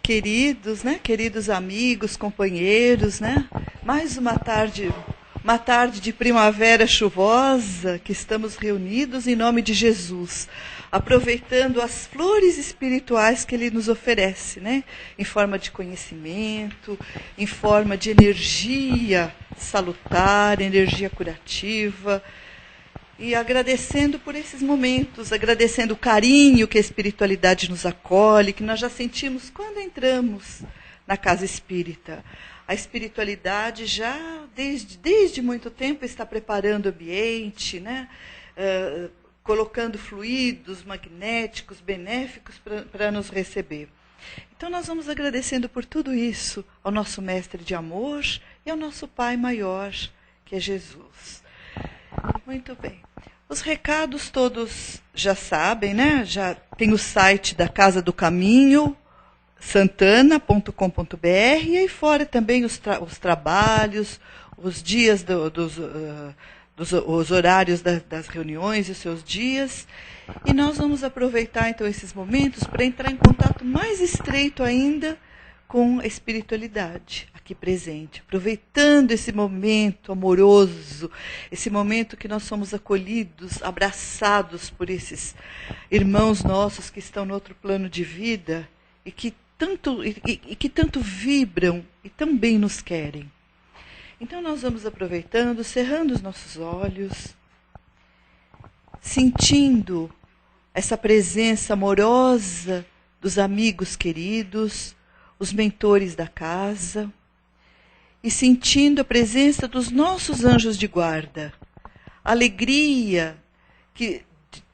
queridos, né? Queridos amigos, companheiros, né? Mais uma tarde de primavera chuvosa, que estamos reunidos em nome de Jesus, aproveitando as flores espirituais que Ele nos oferece, né? Em forma de conhecimento, em forma de energia salutar, energia curativa, e agradecendo por esses momentos, agradecendo o carinho que a espiritualidade nos acolhe, que nós já sentimos quando entramos na casa espírita. A espiritualidade já, desde muito tempo, está preparando o ambiente, né? Colocando fluidos magnéticos, benéficos para nos receber. Então, nós vamos agradecendo por tudo isso ao nosso mestre de amor e ao nosso Pai maior, que é Jesus. Muito bem. Os recados todos já sabem, né? Já tem o site da Casa do Caminho, santana.com.br, e aí fora também os trabalhos, os dias, os horários das reuniões e os seus dias. E nós vamos aproveitar, então, esses momentos para entrar em contato mais estreito ainda com a espiritualidade aqui presente, aproveitando esse momento amoroso, esse momento que nós somos acolhidos, abraçados por esses irmãos nossos que estão no outro plano de vida e que tanto vibram e tão bem nos querem. Então nós vamos aproveitando, cerrando os nossos olhos, sentindo essa presença amorosa dos amigos queridos, os mentores da casa, e sentindo a presença dos nossos anjos de guarda, a alegria que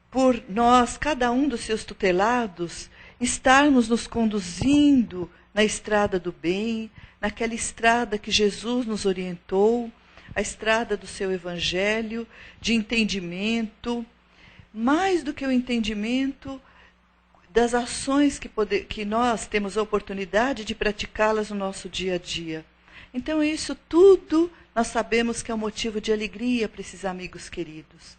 por nós, cada um dos seus tutelados, estarmos nos conduzindo na estrada do bem, naquela estrada que Jesus nos orientou, a estrada do seu evangelho, de entendimento, mais do que o entendimento das ações que nós temos a oportunidade de praticá-las no nosso dia a dia. Então, isso tudo nós sabemos que é um motivo de alegria para esses amigos queridos.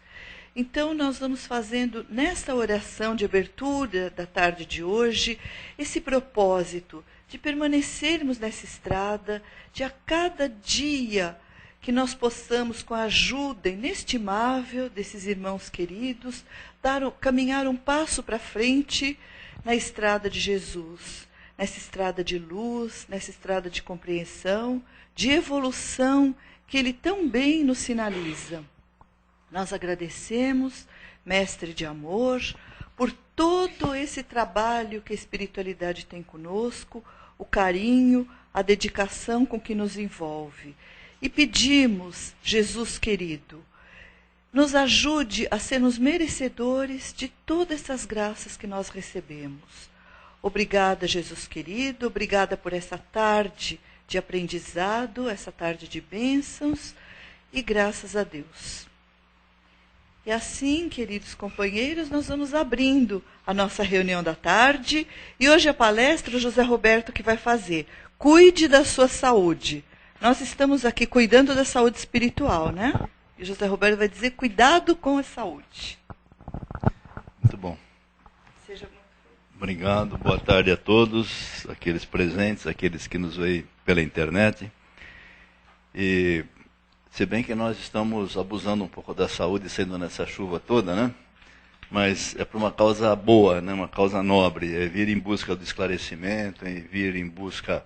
Então, nós vamos fazendo, nesta oração de abertura da tarde de hoje, esse propósito de permanecermos nessa estrada, de a cada dia que nós possamos, com a ajuda inestimável desses irmãos queridos, caminhar um passo para frente na estrada de Jesus, nessa estrada de luz, nessa estrada de compreensão, de evolução que Ele tão bem nos sinaliza. Nós agradecemos, Mestre de Amor, por todo esse trabalho que a espiritualidade tem conosco, o carinho, a dedicação com que nos envolve. E pedimos, Jesus querido, nos ajude a sermos merecedores de todas essas graças que nós recebemos. Obrigada, Jesus querido, obrigada por essa tarde de aprendizado, essa tarde de bênçãos, e graças a Deus. E assim, queridos companheiros, nós vamos abrindo a nossa reunião da tarde, e hoje a palestra o José Roberto que vai fazer. Cuide da sua saúde. Nós estamos aqui cuidando da saúde espiritual, né? E o José Roberto vai dizer, cuidado com a saúde. Muito bom. Seja Obrigado, boa tarde a todos, aqueles presentes, aqueles que nos veem pela internet. E se bem que nós estamos abusando um pouco da saúde, sendo nessa chuva toda, né? Mas é por uma causa boa, né? Uma causa nobre, é vir em busca do esclarecimento, é vir em busca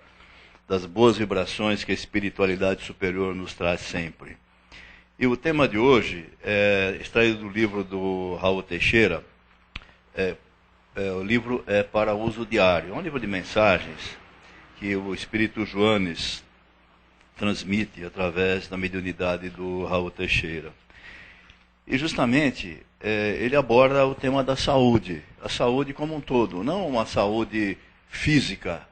das boas vibrações que a espiritualidade superior nos traz sempre. E o tema de hoje é extraído do livro do Raul Teixeira. O livro é para uso diário. É um livro de mensagens que o Espírito Joanes transmite através da mediunidade do Raul Teixeira. E justamente ele aborda o tema da saúde, a saúde como um todo, não uma saúde física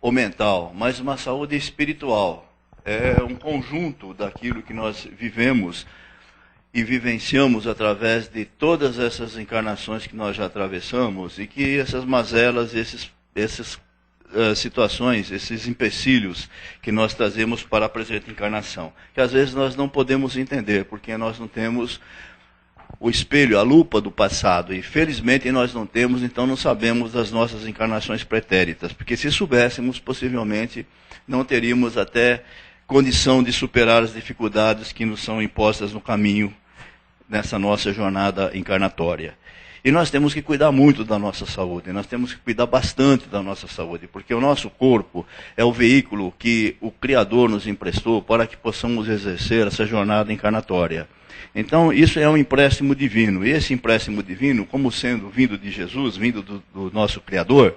ou mental, mas uma saúde espiritual. É um conjunto daquilo que nós vivemos e vivenciamos através de todas essas encarnações que nós já atravessamos, e que essas mazelas, essas situações, esses empecilhos que nós trazemos para a presente encarnação, que às vezes nós não podemos entender, porque nós não temos o espelho, a lupa do passado. E felizmente nós não temos, então não sabemos das nossas encarnações pretéritas. Porque se soubéssemos, possivelmente não teríamos até condição de superar as dificuldades que nos são impostas no caminho nessa nossa jornada encarnatória. E nós temos que cuidar muito da nossa saúde, nós temos que cuidar bastante da nossa saúde, porque o nosso corpo é o veículo que o Criador nos emprestou para que possamos exercer essa jornada encarnatória. Então, isso é um empréstimo divino, e esse empréstimo divino, como sendo vindo de Jesus, vindo do nosso Criador,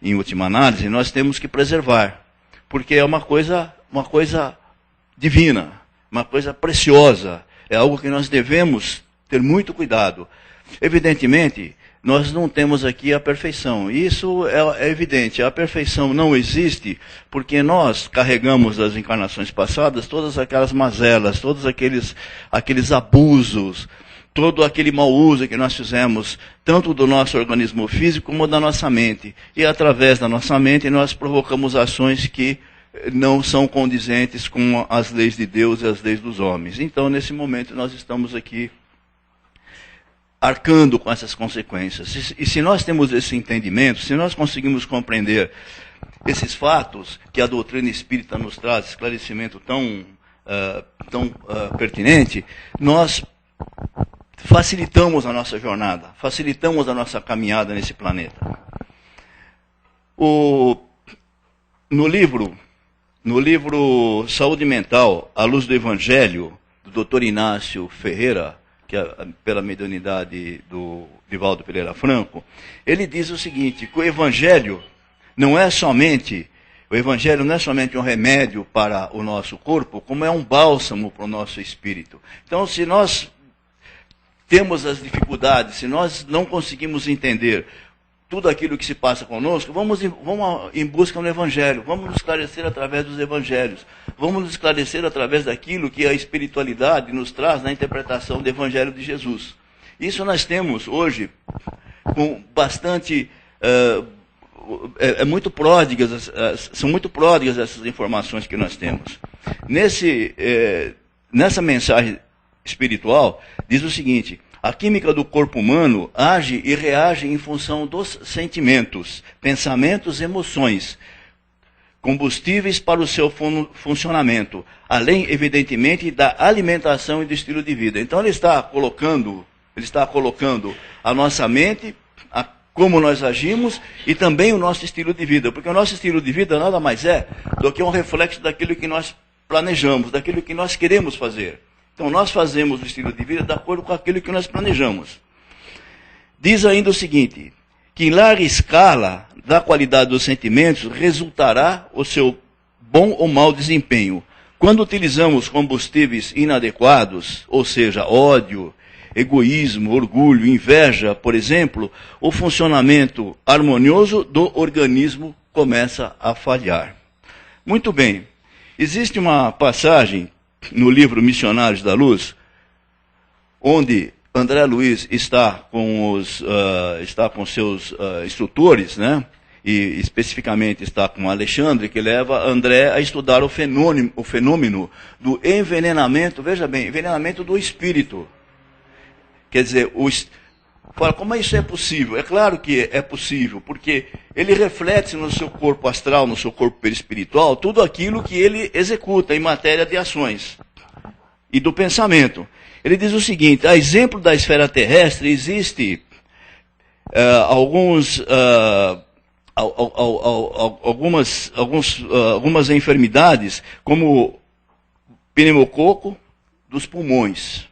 em última análise, nós temos que preservar, porque é uma coisa divina, uma coisa preciosa, é algo que nós devemos ter muito cuidado. Evidentemente, nós não temos aqui a perfeição. Isso é evidente. A perfeição não existe porque nós carregamos das encarnações passadas todas aquelas mazelas, todos aqueles abusos, todo aquele mau uso que nós fizemos, tanto do nosso organismo físico como da nossa mente. E através da nossa mente nós provocamos ações que não são condizentes com as leis de Deus e as leis dos homens. Então, nesse momento, nós estamos aqui arcando com essas consequências. E se nós temos esse entendimento, se nós conseguimos compreender esses fatos que a doutrina espírita nos traz, esclarecimento tão pertinente, nós facilitamos a nossa jornada, facilitamos a nossa caminhada nesse planeta. No livro Saúde Mental, à Luz do Evangelho, do Dr. Inácio Ferreira, que é pela mediunidade do Divaldo Pereira Franco, ele diz o seguinte, que o Evangelho não é somente um remédio para o nosso corpo, como é um bálsamo para o nosso espírito. Então, se nós temos as dificuldades, se nós não conseguimos entender tudo aquilo que se passa conosco, vamos em busca do Evangelho, vamos nos esclarecer através dos Evangelhos, vamos nos esclarecer através daquilo que a espiritualidade nos traz na interpretação do Evangelho de Jesus. Isso nós temos hoje com bastante... são muito pródigas essas informações que nós temos. Nessa mensagem espiritual, diz o seguinte: a química do corpo humano age e reage em função dos sentimentos, pensamentos e emoções, combustíveis para o seu funcionamento, além, evidentemente, da alimentação e do estilo de vida. Então, ele está colocando a nossa mente, como nós agimos, e também o nosso estilo de vida, porque o nosso estilo de vida nada mais é do que um reflexo daquilo que nós planejamos, daquilo que nós queremos fazer. Então, nós fazemos o estilo de vida de acordo com aquilo que nós planejamos. Diz ainda o seguinte, que em larga escala da qualidade dos sentimentos resultará o seu bom ou mau desempenho. Quando utilizamos combustíveis inadequados, ou seja, ódio, egoísmo, orgulho, inveja, por exemplo, o funcionamento harmonioso do organismo começa a falhar. Muito bem, existe uma passagem no livro Missionários da Luz, onde André Luiz está com seus instrutores, né? E especificamente está com Alexandre, que leva André a estudar o fenômeno do envenenamento, veja bem, envenenamento do espírito. Quer dizer, fala, como isso é possível? É claro que é possível, porque ele reflete no seu corpo astral, no seu corpo perispiritual, tudo aquilo que ele executa em matéria de ações e do pensamento. Ele diz o seguinte, a exemplo da esfera terrestre, existe algumas enfermidades, como pneumococo dos pulmões,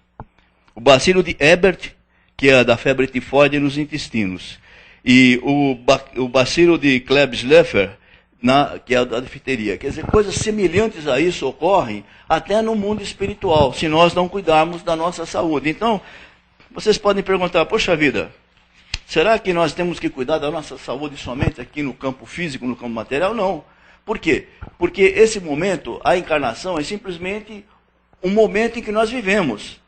o bacilo de Ebert, que é da febre tifoide nos intestinos, e o bacilo de Klebsiella, que é da difteria. Quer dizer, coisas semelhantes a isso ocorrem até no mundo espiritual, se nós não cuidarmos da nossa saúde. Então, vocês podem perguntar, poxa vida, será que nós temos que cuidar da nossa saúde somente aqui no campo físico, no campo material? Não. Por quê? Porque esse momento, a encarnação, é simplesmente um momento em que nós vivemos.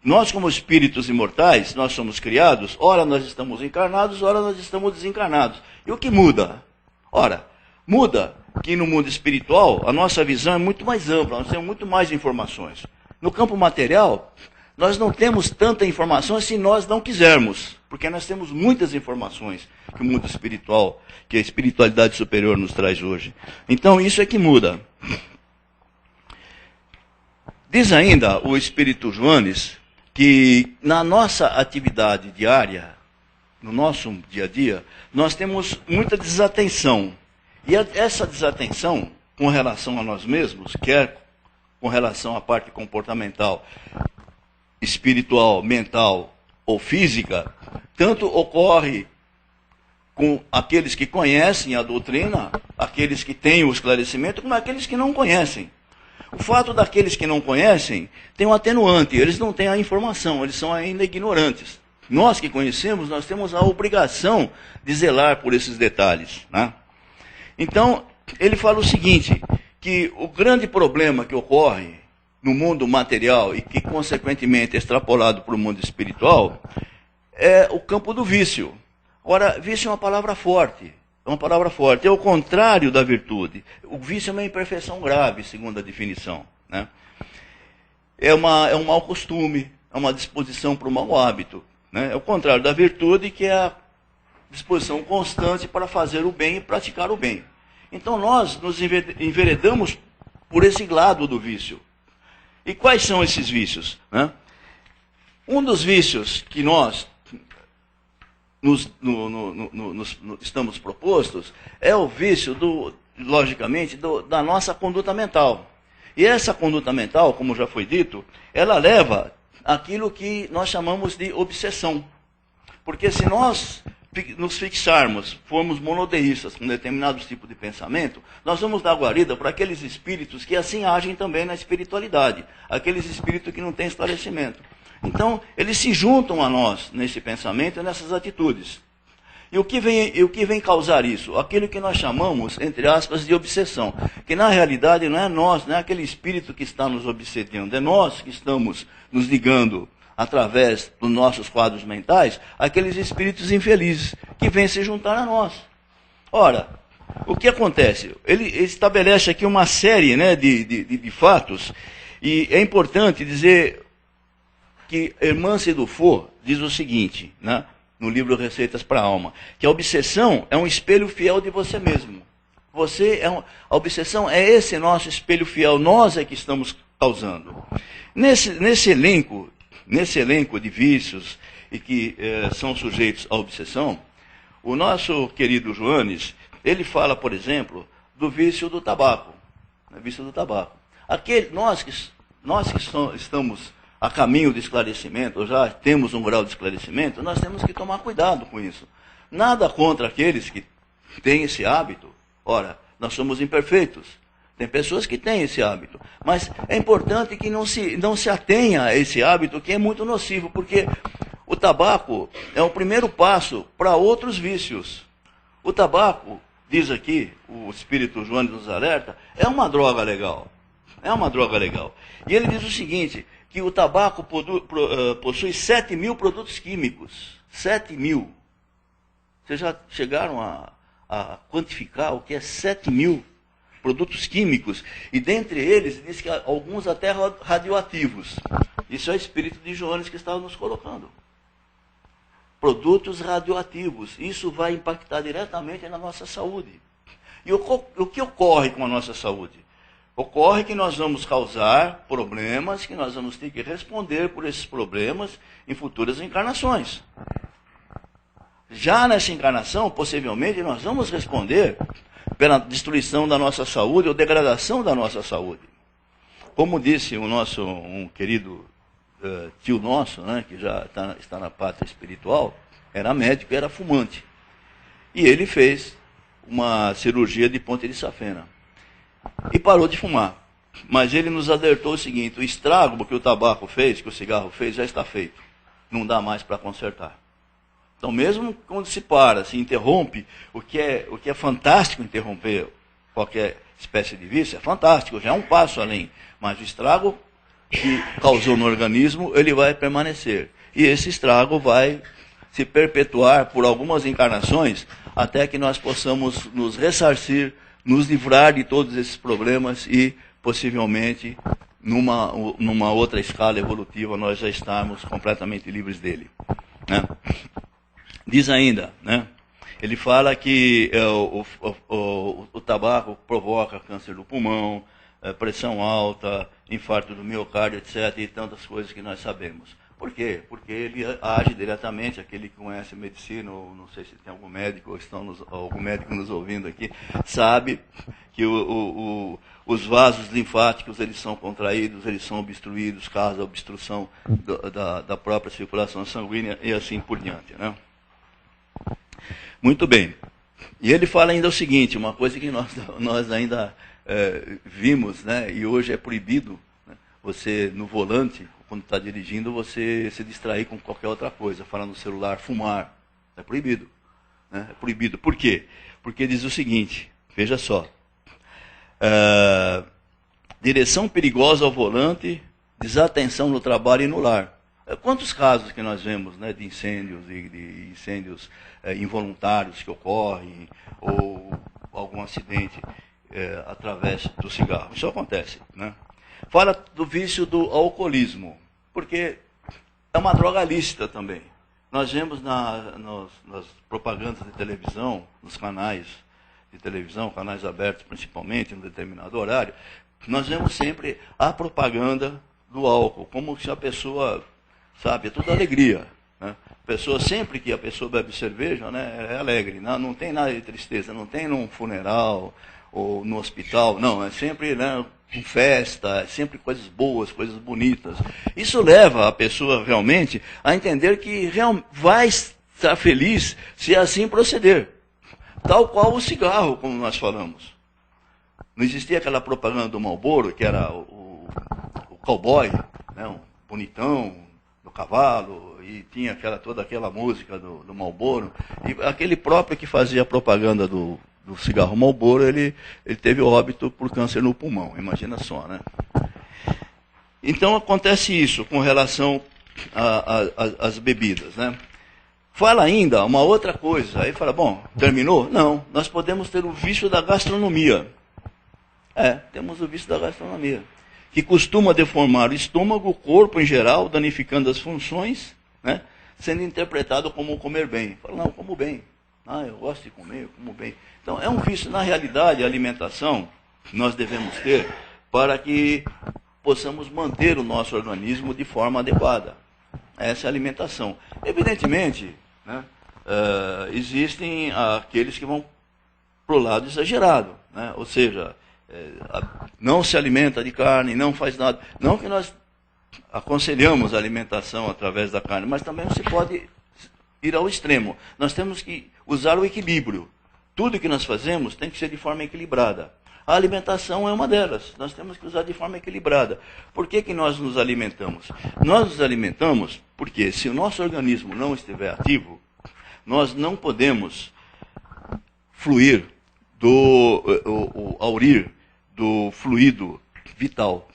Nós, como espíritos imortais, nós somos criados, ora nós estamos encarnados, ora nós estamos desencarnados. E o que muda? Ora, muda que no mundo espiritual a nossa visão é muito mais ampla, nós temos muito mais informações. No campo material, Nós não temos tanta informação se nós não quisermos, porque nós temos muitas informações que o mundo espiritual, que a espiritualidade superior nos traz hoje. Então isso é que muda. Diz ainda o Espírito Joanes que na nossa atividade diária, no nosso dia a dia, nós temos muita desatenção. E essa desatenção com relação a nós mesmos, quer com relação à parte comportamental, espiritual, mental ou física, tanto ocorre com aqueles que conhecem a doutrina, aqueles que têm o esclarecimento, como aqueles que não conhecem. O fato daqueles que não conhecem tem um atenuante, eles não têm a informação, eles são ainda ignorantes. Nós que conhecemos, nós temos a obrigação de zelar por esses detalhes, né? Então, ele fala o seguinte, que o grande problema que ocorre no mundo material e que, consequentemente, é extrapolado para o mundo espiritual, é o campo do vício. Ora, vício é uma palavra forte. É uma palavra forte. É o contrário da virtude. O vício é uma imperfeição grave, segundo a definição, né? É um mau costume, é uma disposição para o mau hábito, né? É o contrário da virtude, que é a disposição constante para fazer o bem e praticar o bem. Então nós nos enveredamos por esse lado do vício. E quais são esses vícios, né? Um dos vícios que nós estamos propostos é o vício, logicamente, da nossa conduta mental. E essa conduta mental, como já foi dito, ela leva àquilo que nós chamamos de obsessão. Porque se nós nos fixarmos, formos monoteístas com determinados tipos de pensamento, nós vamos dar guarida para aqueles espíritos que assim agem também na espiritualidade, aqueles espíritos que não têm esclarecimento. Então, eles se juntam a nós nesse pensamento e nessas atitudes. E o que vem causar isso? Aquilo que nós chamamos, entre aspas, de obsessão. Que na realidade não é nós, não é aquele espírito que está nos obsediando, é nós que estamos nos ligando através dos nossos quadros mentais, aqueles espíritos infelizes que vêm se juntar a nós. Ora, o que acontece? Ele estabelece aqui uma série, né, de fatos, e é importante dizer que Hermance Dufour diz o seguinte, né, no livro Receitas para a Alma, que a obsessão é um espelho fiel de você mesmo. A obsessão é esse nosso espelho fiel, nós é que estamos causando. Nesse elenco de vícios e que são sujeitos à obsessão, o nosso querido Joanes, ele fala, por exemplo, do vício do tabaco. Vício do tabaco. Nós que estamos a caminho de esclarecimento, ou já temos um grau de esclarecimento, nós temos que tomar cuidado com isso. Nada contra aqueles que têm esse hábito. Ora, nós somos imperfeitos. Tem pessoas que têm esse hábito. Mas é importante que não se atenha a esse hábito, que é muito nocivo, porque o tabaco é o primeiro passo para outros vícios. O tabaco, diz aqui, o Espírito Joanes nos alerta, é uma droga legal. É uma droga legal. E ele diz o seguinte, que o tabaco possui 7.000 produtos químicos. 7.000. Vocês já chegaram a quantificar o que é 7.000 produtos químicos? E dentre eles, diz que alguns até radioativos. Isso é o Espírito de Joanes que estava nos colocando. Produtos radioativos. Isso vai impactar diretamente na nossa saúde. E o que ocorre com a nossa saúde? Ocorre que nós vamos causar problemas, que nós vamos ter que responder por esses problemas em futuras encarnações. Já nessa encarnação, possivelmente, nós vamos responder pela destruição da nossa saúde ou degradação da nossa saúde. Como disse um querido tio nosso, né, que já está na pátria espiritual, era médico e era fumante. E ele fez uma cirurgia de ponte de safena. E parou de fumar. Mas ele nos alertou o seguinte, o estrago que o tabaco fez, que o cigarro fez, já está feito. Não dá mais para consertar. Então, mesmo quando se para, se interrompe, o que é fantástico interromper qualquer espécie de vício, é fantástico, já é um passo além. Mas o estrago que causou no organismo, ele vai permanecer. E esse estrago vai se perpetuar por algumas encarnações, até que nós possamos nos ressarcir, nos livrar de todos esses problemas e, possivelmente, numa outra escala evolutiva, nós já estarmos completamente livres dele. Né? Diz ainda, né? Ele fala que o tabaco provoca câncer do pulmão, pressão alta, infarto do miocárdio, etc., e tantas coisas que nós sabemos. Por quê? Porque ele age diretamente, aquele que conhece medicina, ou não sei se tem algum médico, ou algum médico nos ouvindo aqui, sabe que os vasos linfáticos eles são contraídos, eles são obstruídos, causa obstrução da própria circulação sanguínea e assim por diante. Né? Muito bem. E ele fala ainda o seguinte, uma coisa que nós ainda vimos, né, e hoje é proibido, né, você no volante, quando está dirigindo, você se distrair com qualquer outra coisa, falar no celular, fumar. É proibido. Né? É proibido. Por quê? Porque diz o seguinte, veja só. Direção perigosa ao volante, desatenção no trabalho e no lar. Quantos casos que nós vemos, né, de incêndios e de incêndios involuntários que ocorrem, ou algum acidente através do cigarro? Isso acontece. Né? Fala do vício do alcoolismo, porque é uma droga lícita também. Nós vemos nas propagandas de televisão, nos canais de televisão, canais abertos principalmente, em um determinado horário, nós vemos sempre a propaganda do álcool, como se a pessoa, sabe, é tudo alegria. Né? A pessoa, sempre que a pessoa bebe cerveja, né, é alegre, não tem nada de tristeza, não tem num funeral ou no hospital, não, é sempre, né, com festa, é sempre coisas boas, coisas bonitas. Isso leva a pessoa realmente a entender que vai estar feliz se assim proceder. Tal qual o cigarro, como nós falamos. Não existia aquela propaganda do Marlboro, que era o cowboy, né, um bonitão, do cavalo, e tinha toda aquela música do Marlboro. E aquele próprio que fazia a propaganda do cigarro Marlboro, ele teve óbito por câncer no pulmão, imagina só, né? Então acontece isso com relação às bebidas, né? Fala ainda uma outra coisa, aí fala, bom, terminou? Não, nós podemos ter o vício da gastronomia. Temos o vício da gastronomia, que costuma deformar o estômago, o corpo em geral, danificando as funções, né? Sendo interpretado como comer bem. Fala, não, eu como bem. Eu gosto de comer, eu como bem. Então, é um vício. Na realidade, a alimentação nós devemos ter para que possamos manter o nosso organismo de forma adequada. Essa é a alimentação. Evidentemente, né, existem aqueles que vão para o lado exagerado. Né? Ou seja, não se alimenta de carne, não faz nada. Não que nós aconselhamos a alimentação através da carne, mas também se pode ir ao extremo. Nós temos que usar o equilíbrio. Tudo que nós fazemos tem que ser de forma equilibrada. A alimentação é uma delas. Nós temos que usar de forma equilibrada. Por que nós nos alimentamos? Nós nos alimentamos porque se o nosso organismo não estiver ativo, nós não podemos fluir aurir do fluido vital.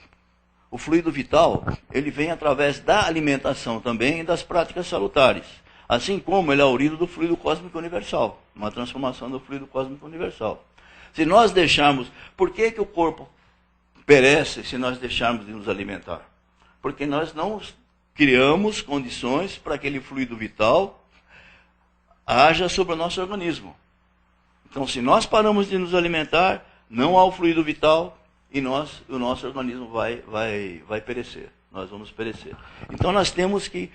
O fluido vital, ele vem através da alimentação também e das práticas salutares. Assim como ele é aurido do fluido cósmico universal, uma transformação do fluido cósmico universal. Se nós deixarmos... Por que o corpo perece se nós deixarmos de nos alimentar? Porque nós não criamos condições para que aquele fluido vital haja sobre o nosso organismo. Então, se nós paramos de nos alimentar, não há o fluido vital e o nosso organismo vai perecer. Nós vamos perecer. Então, nós temos que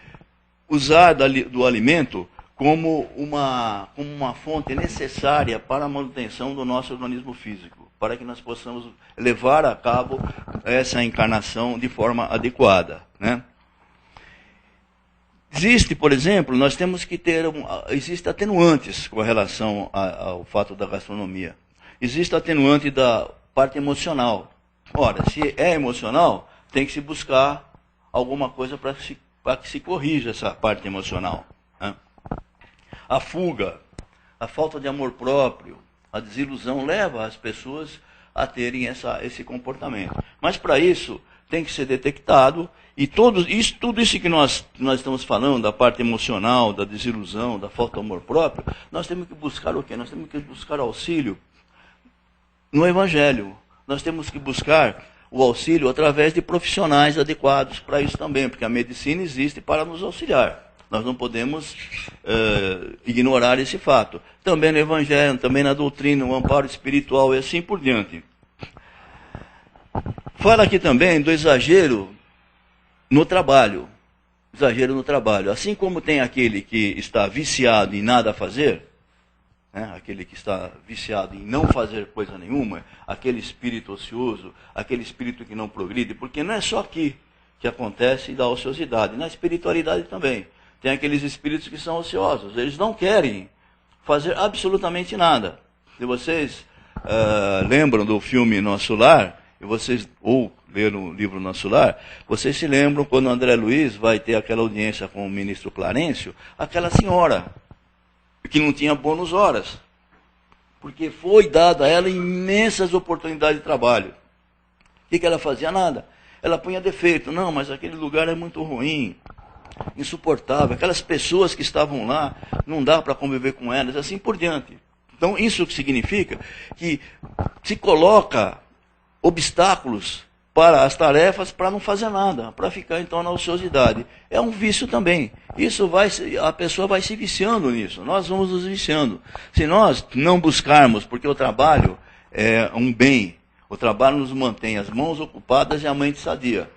usar do alimento como uma fonte necessária para a manutenção do nosso organismo físico, para que nós possamos levar a cabo essa encarnação de forma adequada. Né? Existe, por exemplo, nós temos que ter... Existem atenuantes com relação ao fato da gastronomia. Existe atenuante da parte emocional. Ora, se é emocional, tem que se buscar alguma coisa para que se corrija essa parte emocional. Né? A fuga, a falta de amor próprio, a desilusão leva as pessoas a terem esse comportamento. Mas para isso tem que ser detectado e tudo isso que nós estamos falando, da parte emocional, da desilusão, da falta de amor próprio, nós temos que buscar o quê? Nós temos que buscar auxílio no Evangelho. Nós temos que buscar o auxílio através de profissionais adequados para isso também, porque a medicina existe para nos auxiliar. Nós não podemos ignorar esse fato. Também no Evangelho, também na doutrina, o amparo espiritual e assim por diante. Fala aqui também do exagero no trabalho. Exagero no trabalho. Assim como tem aquele que está viciado em nada a fazer, né, aquele que está viciado em não fazer coisa nenhuma, aquele espírito ocioso, aquele espírito que não progride, porque não é só aqui que acontece da ociosidade, na espiritualidade também. Tem aqueles espíritos que são ociosos, eles não querem fazer absolutamente nada. Se vocês lembram do filme Nosso Lar, e vocês, ou leram o livro Nosso Lar, vocês se lembram quando o André Luiz vai ter aquela audiência com o ministro Clarencio, aquela senhora que não tinha bônus horas, porque foi dada a ela imensas oportunidades de trabalho. O que ela fazia? Nada. Ela punha defeito. Não, mas aquele lugar é muito ruim, insuportável. Aquelas pessoas que estavam lá, não dá para conviver com elas, assim por diante. Então, isso que significa que se coloca obstáculos para as tarefas para não fazer nada, para ficar então na ociosidade. É um vício também. A pessoa vai se viciando nisso. Nós vamos nos viciando. Se nós não buscarmos, porque o trabalho é um bem, o trabalho nos mantém as mãos ocupadas e a mente sadia.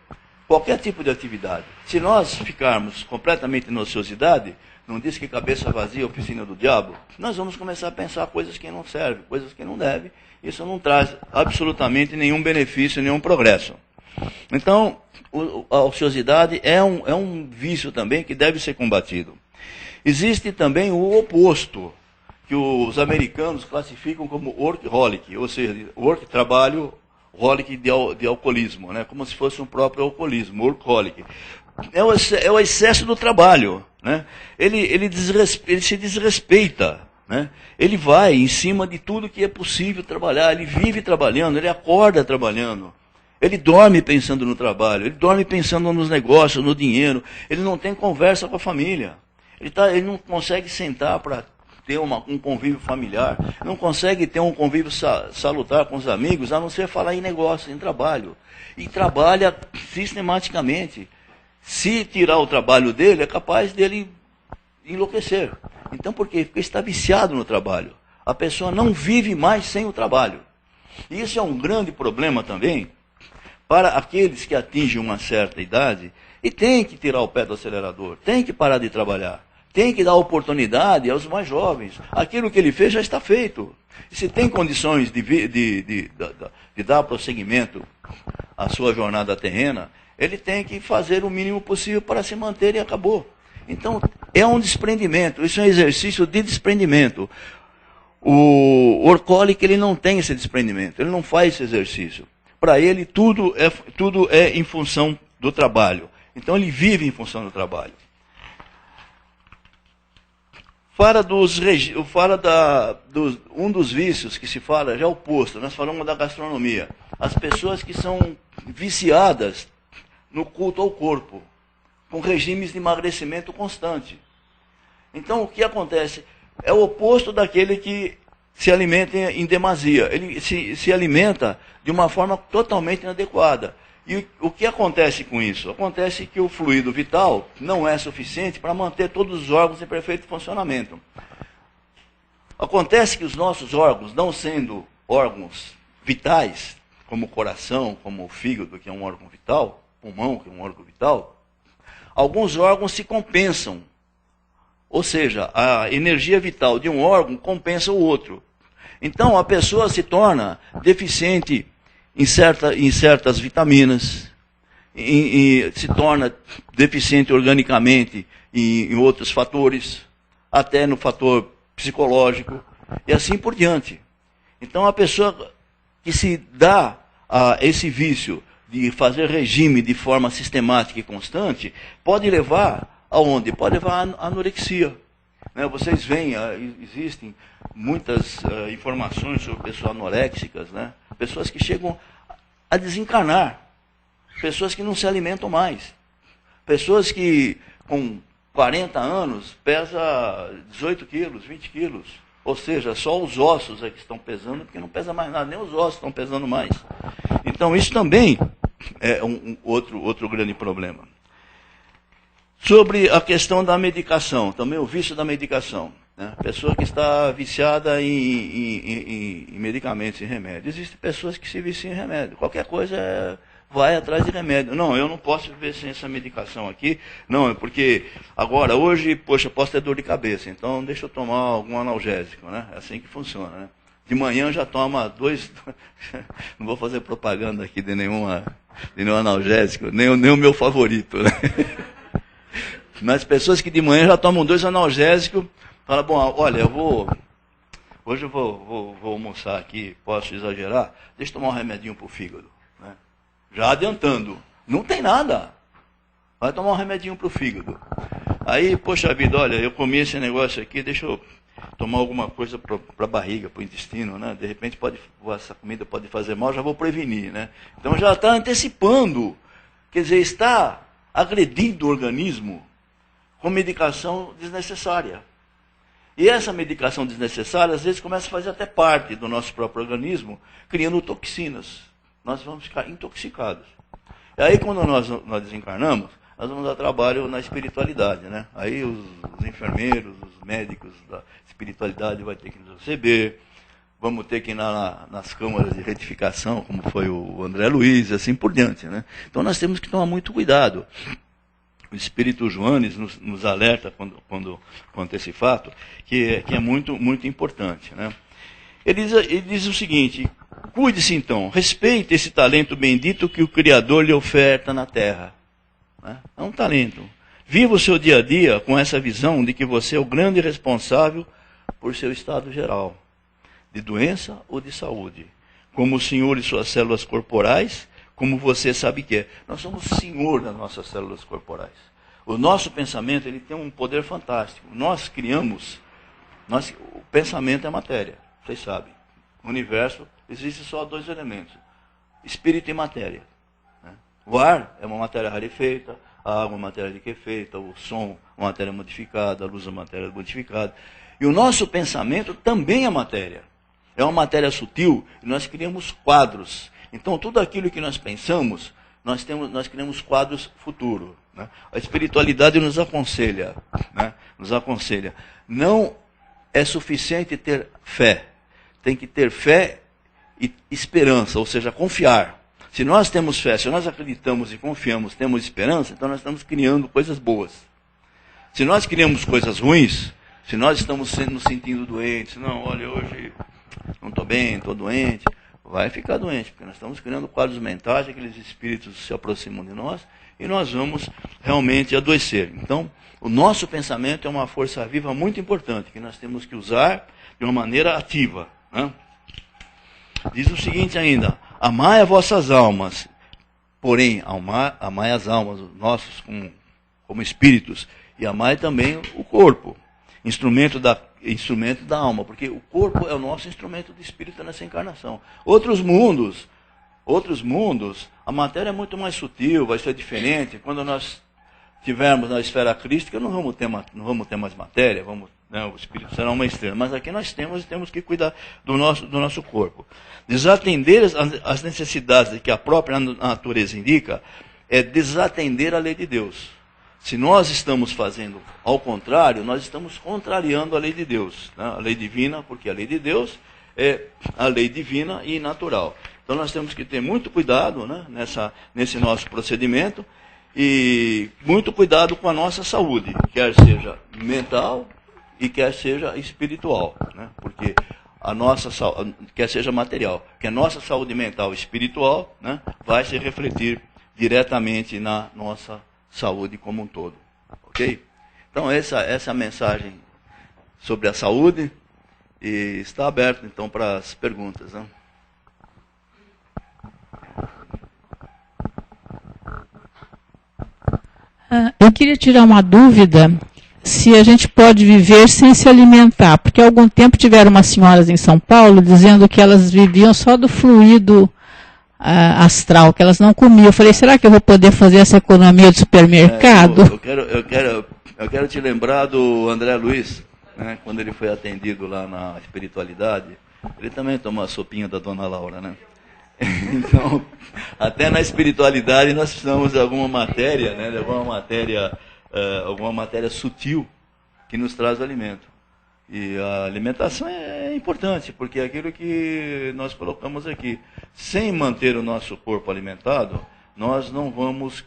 Qualquer tipo de atividade. Se nós ficarmos completamente na ociosidade, não diz que cabeça vazia é oficina do diabo, nós vamos começar a pensar coisas que não servem, coisas que não devem. Isso não traz absolutamente nenhum benefício, nenhum progresso. Então, a ociosidade é um vício também que deve ser combatido. Existe também o oposto, que os americanos classificam como workaholic, ou seja, work, trabalho, holic de alcoolismo, né? Como se fosse um próprio alcoolismo, workaholic. É o excesso do trabalho, né? Ele se desrespeita, né? Ele vai em cima de tudo que é possível trabalhar, ele vive trabalhando, ele acorda trabalhando, ele dorme pensando no trabalho, ele dorme pensando nos negócios, no dinheiro, ele não tem conversa com a família, ele não consegue sentar para ter um convívio familiar, não consegue ter um convívio salutar com os amigos, a não ser falar em negócio, em trabalho. E trabalha sistematicamente. Se tirar o trabalho dele, é capaz dele enlouquecer. Então, por quê? Porque está viciado no trabalho. A pessoa não vive mais sem o trabalho. E isso é um grande problema também para aqueles que atingem uma certa idade e tem que tirar o pé do acelerador, tem que parar de trabalhar. Tem que dar oportunidade aos mais jovens. Aquilo que ele fez já está feito. E se tem condições de dar prosseguimento à sua jornada terrena, ele tem que fazer o mínimo possível para se manter e acabou. Então, é um desprendimento. Isso é um exercício de desprendimento. O workaholic, ele não tem esse desprendimento. Ele não faz esse exercício. Para ele, tudo é em função do trabalho. Então, ele vive em função do trabalho. Um dos vícios que se fala, já é oposto, nós falamos da gastronomia. As pessoas que são viciadas no culto ao corpo, com regimes de emagrecimento constante. Então, o que acontece? É o oposto daquele que se alimenta em demasia. Ele se alimenta de uma forma totalmente inadequada. E o que acontece com isso? Acontece que o fluido vital não é suficiente para manter todos os órgãos em perfeito funcionamento. Acontece que os nossos órgãos, não sendo órgãos vitais, como o coração, como o fígado, que é um órgão vital, pulmão, que é um órgão vital, alguns órgãos se compensam. Ou seja, a energia vital de um órgão compensa o outro. Então, a pessoa se torna deficiente em certas vitaminas, se torna deficiente organicamente em outros fatores, até no fator psicológico, e assim por diante. Então, a pessoa que se dá a esse vício de fazer regime de forma sistemática e constante, pode levar aonde? Pode levar à anorexia. Né? Vocês veem, existem muitas informações sobre pessoas anoréxicas, né? Pessoas que chegam a desencarnar, pessoas que não se alimentam mais, pessoas que com 40 anos pesam 18 quilos, 20 quilos, Ou seja, só os ossos é que estão pesando, porque não pesa mais nada, nem os ossos estão pesando mais. Então isso também é outro grande problema. Sobre a questão da medicação, também o vício da medicação. Né? Pessoa que está viciada em medicamentos, em remédios. Existem pessoas que se viciam em remédio. Qualquer coisa vai atrás de remédio. Não, eu não posso viver sem essa medicação aqui. Não, é porque agora, hoje, poxa, posso ter dor de cabeça. Então deixa eu tomar algum analgésico. Né? É assim que funciona. Né? De manhã já toma 2... Não vou fazer propaganda aqui de nenhum analgésico, nem o meu favorito. Né? Mas pessoas que de manhã já tomam 2 analgésicos, falam, bom, olha, hoje eu vou almoçar aqui, posso exagerar? Deixa eu tomar um remedinho para o fígado. Né? Já adiantando, não tem nada. Vai tomar um remedinho para o fígado. Aí, poxa vida, olha, eu comi esse negócio aqui, deixa eu tomar alguma coisa para a barriga, para o intestino, né? De repente essa comida pode fazer mal, já vou prevenir. Né? Então já está antecipando, quer dizer, está agredindo o organismo com medicação desnecessária. E essa medicação desnecessária, às vezes, começa a fazer até parte do nosso próprio organismo, criando toxinas. Nós vamos ficar intoxicados. E aí, quando nós desencarnamos, nós vamos dar trabalho na espiritualidade. Né? Aí os enfermeiros, os médicos da espiritualidade vão ter que nos receber, vamos ter que ir nas câmaras de retificação, como foi o André Luiz, e assim por diante. Né? Então nós temos que tomar muito cuidado. O Espírito Joanes nos alerta quanto a esse fato, que é muito, muito importante. Né? Ele diz o seguinte, cuide-se então, respeite esse talento bendito que o Criador lhe oferta na terra. Né? É um talento. Viva o seu dia a dia com essa visão de que você é o grande responsável por seu estado geral, de doença ou de saúde. Como o Senhor e suas células corporais, como você sabe que é. Nós somos o Senhor das nossas células corporais. O nosso pensamento ele tem um poder fantástico. Nós criamos, o pensamento é matéria, vocês sabem. No universo existem só 2 elementos, espírito e matéria. Né? O ar é uma matéria rarefeita, a água é uma matéria liquefeita, o som é uma matéria modificada, a luz é uma matéria modificada. E o nosso pensamento também é matéria. É uma matéria sutil e nós criamos quadros. Então, tudo aquilo que nós pensamos, nós criamos quadros futuros. Né? A espiritualidade nos aconselha. Né? Nos aconselha. Não é suficiente ter fé. Tem que ter fé e esperança, ou seja, confiar. Se nós temos fé, se nós acreditamos e confiamos, temos esperança, então nós estamos criando coisas boas. Se nós criamos coisas ruins, se nós estamos nos sentindo doentes, não, olha, hoje não estou bem, estou doente, vai ficar doente, porque nós estamos criando quadros mentais, aqueles espíritos se aproximam de nós, e nós vamos realmente adoecer. Então, o nosso pensamento é uma força viva muito importante, que nós temos que usar de uma maneira ativa. Né? Diz o seguinte ainda, amai as vossas almas, porém, amai as almas, nossos como espíritos, e amai também o corpo, instrumento da alma, porque o corpo é o nosso instrumento de espírito nessa encarnação. Outros mundos, a matéria é muito mais sutil, vai ser diferente. Quando nós estivermos na esfera crística, não vamos ter mais matéria, o espírito será uma estrela. Mas aqui nós temos que cuidar do nosso corpo. Desatender as necessidades que a própria natureza indica é desatender a lei de Deus. Se nós estamos fazendo ao contrário, nós estamos contrariando a lei de Deus. Né? A lei divina, porque a lei de Deus é a lei divina e natural. Então nós temos que ter muito cuidado, né, nesse nosso procedimento e muito cuidado com a nossa saúde, quer seja mental e quer seja espiritual. Né? Porque quer seja material, que a nossa saúde mental e espiritual, né, vai se refletir diretamente na nossa saúde como um todo. Ok? Então essa é a mensagem sobre a saúde e está aberto então para as perguntas. Né? Eu queria tirar uma dúvida se a gente pode viver sem se alimentar, porque há algum tempo tiveram umas senhoras em São Paulo dizendo que elas viviam só do fluido astral, que elas não comiam. Eu falei, será que eu vou poder fazer essa economia do supermercado? Eu quero te lembrar do André Luiz, né, quando ele foi atendido lá na espiritualidade, ele também tomou a sopinha da Dona Laura, né? Então, até na espiritualidade nós precisamos de alguma matéria, né, de alguma matéria sutil que nos traz alimento. E a alimentação é importante, porque é aquilo que nós colocamos aqui. Sem manter o nosso corpo alimentado, nós não vamos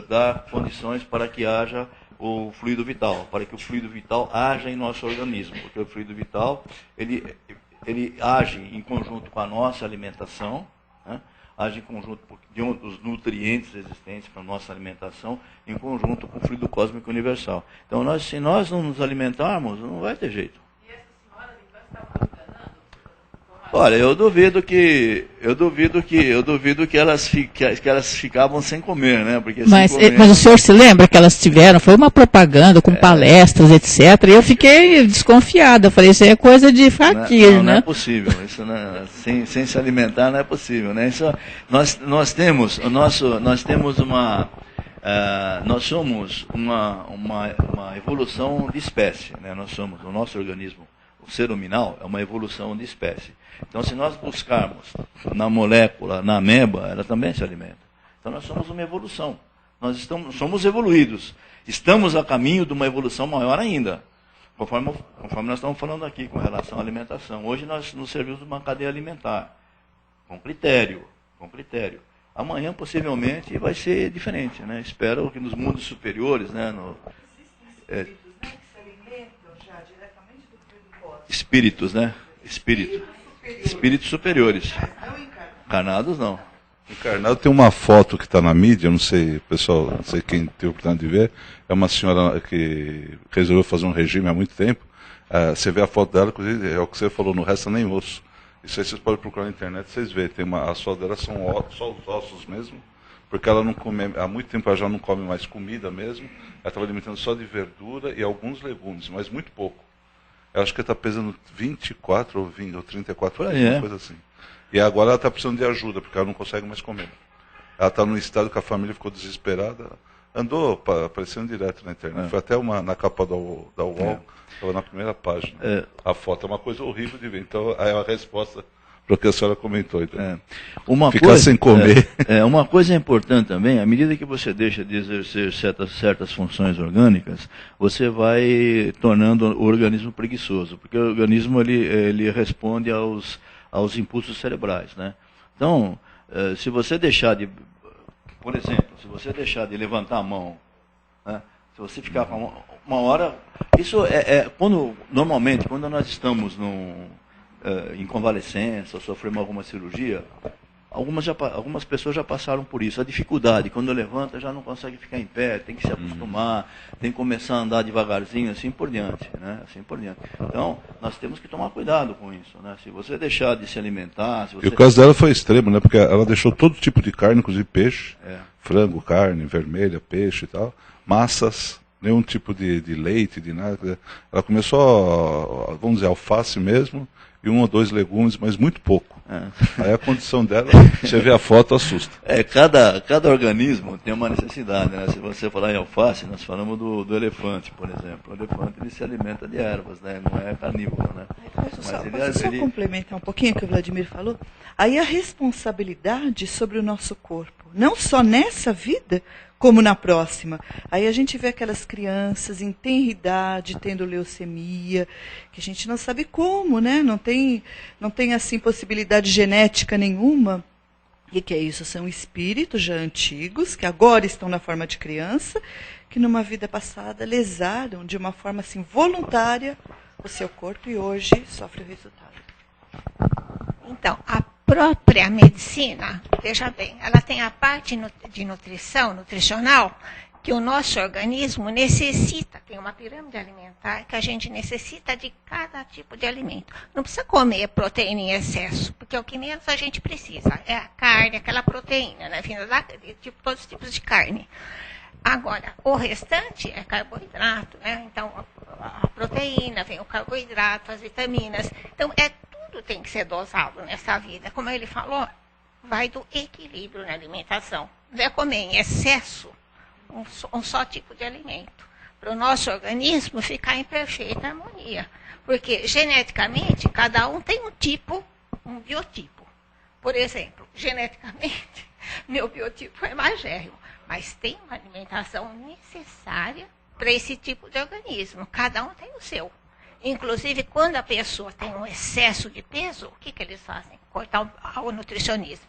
dar condições para que haja o fluido vital, para que o fluido vital haja em nosso organismo, porque o fluido vital ele age em conjunto com a nossa alimentação, né? Age em conjunto dos nutrientes existentes para a nossa alimentação, em conjunto com o fluido cósmico universal. Então, se nós não nos alimentarmos, não vai ter jeito. E essas senhoras, então, estavam enganando? Olha, eu duvido que elas ficavam sem comer, né? Porque mas comer, o senhor se lembra que elas tiveram? Foi uma propaganda com palestras, etc. E eu fiquei desconfiada. Eu falei, isso aí é coisa de faquir, né? Não é possível. Isso sem se alimentar não é possível, né? Isso, nós somos uma evolução de espécie, né? O nosso organismo, o ser huminal, é uma evolução de espécie. Então, se nós buscarmos na molécula, na ameba, ela também se alimenta. Então, nós somos uma evolução. Somos evoluídos. Estamos a caminho de uma evolução maior ainda. Conforme nós estamos falando aqui com relação à alimentação. Hoje nós nos servimos de uma cadeia alimentar. Com critério. Amanhã, possivelmente, vai ser diferente, né? Espero que nos mundos superiores, né? Espíritos, né? Espíritos superiores. Encarnados, não. Encarnado tem uma foto que está na mídia, não sei, pessoal, não sei quem tem a oportunidade de ver, é uma senhora que resolveu fazer um regime há muito tempo. Você vê a foto dela, inclusive, é o que você falou, no resto nem osso. Isso aí vocês podem procurar na internet, vocês verem. As fotos dela são só os ossos mesmo, porque ela não come, há muito tempo ela já não come mais comida mesmo, ela estava alimentando só de verdura e alguns legumes, mas muito pouco. Eu acho que ela está pesando 24 ou 20 ou 34, uma coisa assim. E agora ela está precisando de ajuda, porque ela não consegue mais comer. Ela está num estado que a família ficou desesperada. Andou aparecendo direto na internet. Foi até na capa da UOL, estava na primeira página. A foto é uma coisa horrível de ver. Então, é a resposta para o que a senhora comentou. Então. Ficar sem comer. Uma coisa importante também, à medida que você deixa de exercer certas funções orgânicas, você vai tornando o organismo preguiçoso, porque o organismo ele responde aos impulsos cerebrais, né? Então, se você deixar de, por exemplo, se você deixar de levantar a mão, né? Se você ficar com uma hora, isso normalmente quando nós estamos em convalescença, ou sofremos alguma cirurgia, algumas pessoas já passaram por isso. A dificuldade, quando levanta, já não consegue ficar em pé, tem que se acostumar, tem que começar a andar devagarzinho, assim por diante, né? Assim por diante. Então, nós temos que tomar cuidado com isso, né? Se você deixar de se alimentar... E o caso dela foi extremo, né? Porque ela deixou todo tipo de carne, inclusive peixe, frango, carne, vermelha, peixe e tal, massas, nenhum tipo de leite, de nada. Ela começou, vamos dizer, alface mesmo, e 1 ou 2 legumes, mas muito pouco. Aí a condição dela, você vê a foto, assusta. Cada organismo tem uma necessidade, né? Se você falar em alface, nós falamos do elefante, por exemplo. O elefante ele se alimenta de ervas, né? Não é carnívoro, né? Posso só complementar um pouquinho o que o Vladimir falou? Aí a responsabilidade sobre o nosso corpo, não só nessa vida, como na próxima. Aí a gente vê aquelas crianças em tenra idade tendo leucemia, que a gente não sabe como, né? Não tem assim possibilidade genética nenhuma. E que é isso? São espíritos já antigos, que agora estão na forma de criança, que numa vida passada lesaram de uma forma assim voluntária o seu corpo e hoje sofre o resultado. Então, a própria medicina, veja bem, ela tem a parte de nutricional, que o nosso organismo necessita, tem uma pirâmide alimentar que a gente necessita de cada tipo de alimento. Não precisa comer proteína em excesso, porque o que menos a gente precisa é a carne, aquela proteína, né, vinda de todos os tipos de carne. Agora, o restante é carboidrato, né? Então, a proteína, vem o carboidrato, as vitaminas. Então, tudo tem que ser dosado nessa vida. Como ele falou, vai do equilíbrio na alimentação. Não é comer em excesso um só tipo de alimento. para o nosso organismo ficar em perfeita harmonia. Porque, geneticamente, cada um tem um tipo, um biotipo. Por exemplo, geneticamente, meu biotipo é magérrimo, mas tem uma alimentação necessária para esse tipo de organismo. Cada um tem o seu. Inclusive, quando a pessoa tem um excesso de peso, o que eles fazem? Cortar o nutricionista.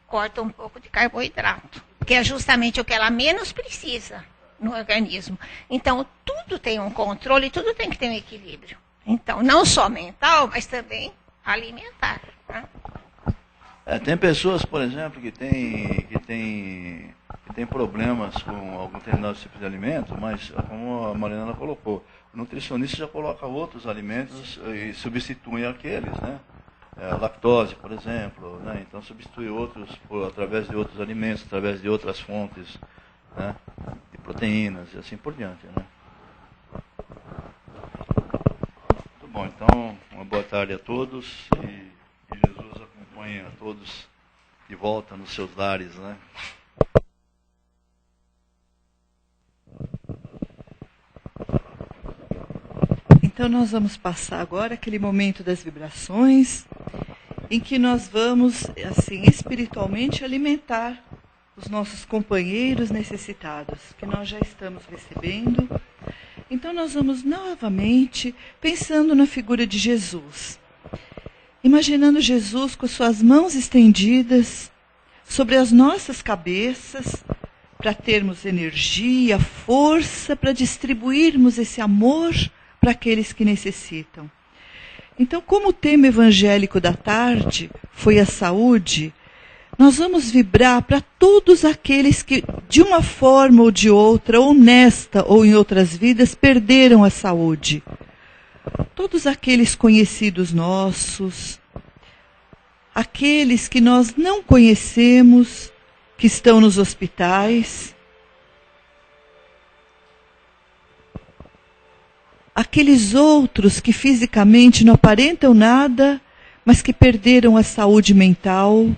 Corta um pouco de carboidrato, que é justamente o que ela menos precisa no organismo. Então, tudo tem um controle, tudo tem que ter um equilíbrio. Então, não só mental, mas também alimentar. Né? Tem pessoas, por exemplo, que têm problemas com algum determinado tipo de alimento, mas, como a Mariana colocou, o nutricionista já coloca outros alimentos e substitui aqueles, né? Lactose, por exemplo, né? Então substitui outros através de outros alimentos, através de outras fontes, né? De proteínas e assim por diante, né? Muito bom, então, uma boa tarde a todos e que Jesus acompanhe a todos de volta nos seus lares, né? Então nós vamos passar agora aquele momento das vibrações, em que nós vamos, assim, espiritualmente alimentar os nossos companheiros necessitados, que nós já estamos recebendo. Então nós vamos novamente pensando na figura de Jesus, imaginando Jesus com suas mãos estendidas sobre as nossas cabeças, para termos energia, força, para distribuirmos esse amor para aqueles que necessitam. Então, como o tema evangélico da tarde foi a saúde, nós vamos vibrar para todos aqueles que, de uma forma ou de outra, ou nesta ou em outras vidas, perderam a saúde. Todos aqueles conhecidos nossos, aqueles que nós não conhecemos, que estão nos hospitais, aqueles outros que fisicamente não aparentam nada, mas que perderam a saúde mental.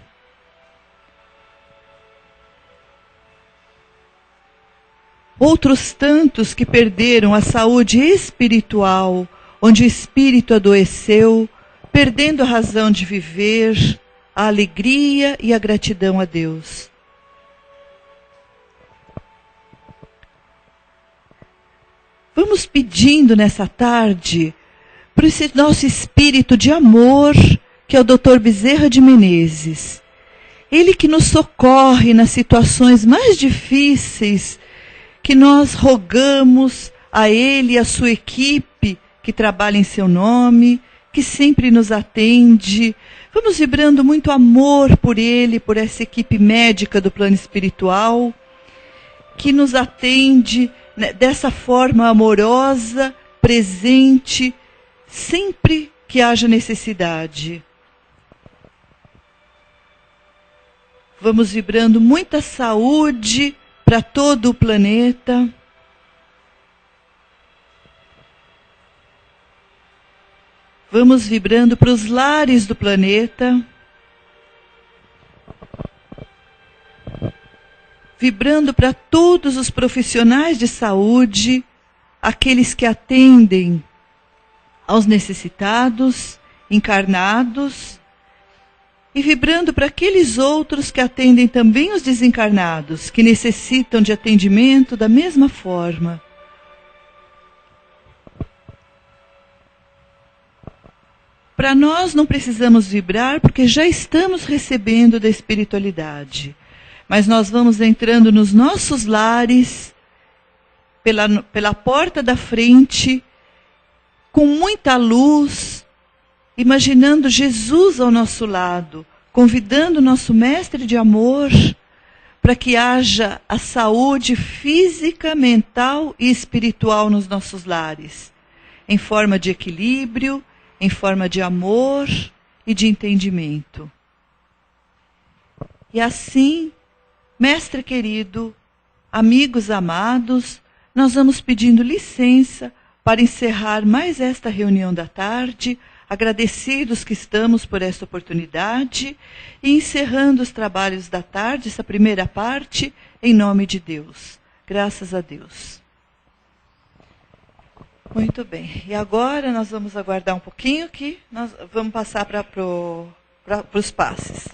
Outros tantos que perderam a saúde espiritual, onde o espírito adoeceu, perdendo a razão de viver, a alegria e a gratidão a Deus. Vamos pedindo nessa tarde para esse nosso espírito de amor, que é o Dr. Bezerra de Menezes. Ele que nos socorre nas situações mais difíceis, que nós rogamos a ele e a sua equipe, que trabalha em seu nome, que sempre nos atende. Vamos vibrando muito amor por ele, por essa equipe médica do plano espiritual, que nos atende dessa forma amorosa, presente, sempre que haja necessidade. Vamos vibrando muita saúde para todo o planeta. Vamos vibrando para os lares do planeta. Vibrando para todos os profissionais de saúde, aqueles que atendem aos necessitados, encarnados, e vibrando para aqueles outros que atendem também os desencarnados, que necessitam de atendimento da mesma forma. Para nós não precisamos vibrar, porque já estamos recebendo da espiritualidade. Mas nós vamos entrando nos nossos lares, pela porta da frente, com muita luz, imaginando Jesus ao nosso lado, convidando o nosso mestre de amor para que haja a saúde física, mental e espiritual nos nossos lares, em forma de equilíbrio, em forma de amor e de entendimento. E assim, mestre querido, amigos amados, nós vamos pedindo licença para encerrar mais esta reunião da tarde, agradecidos que estamos por esta oportunidade, e encerrando os trabalhos da tarde, essa primeira parte, em nome de Deus. Graças a Deus. Muito bem. E agora nós vamos aguardar um pouquinho que nós vamos passar para os passes.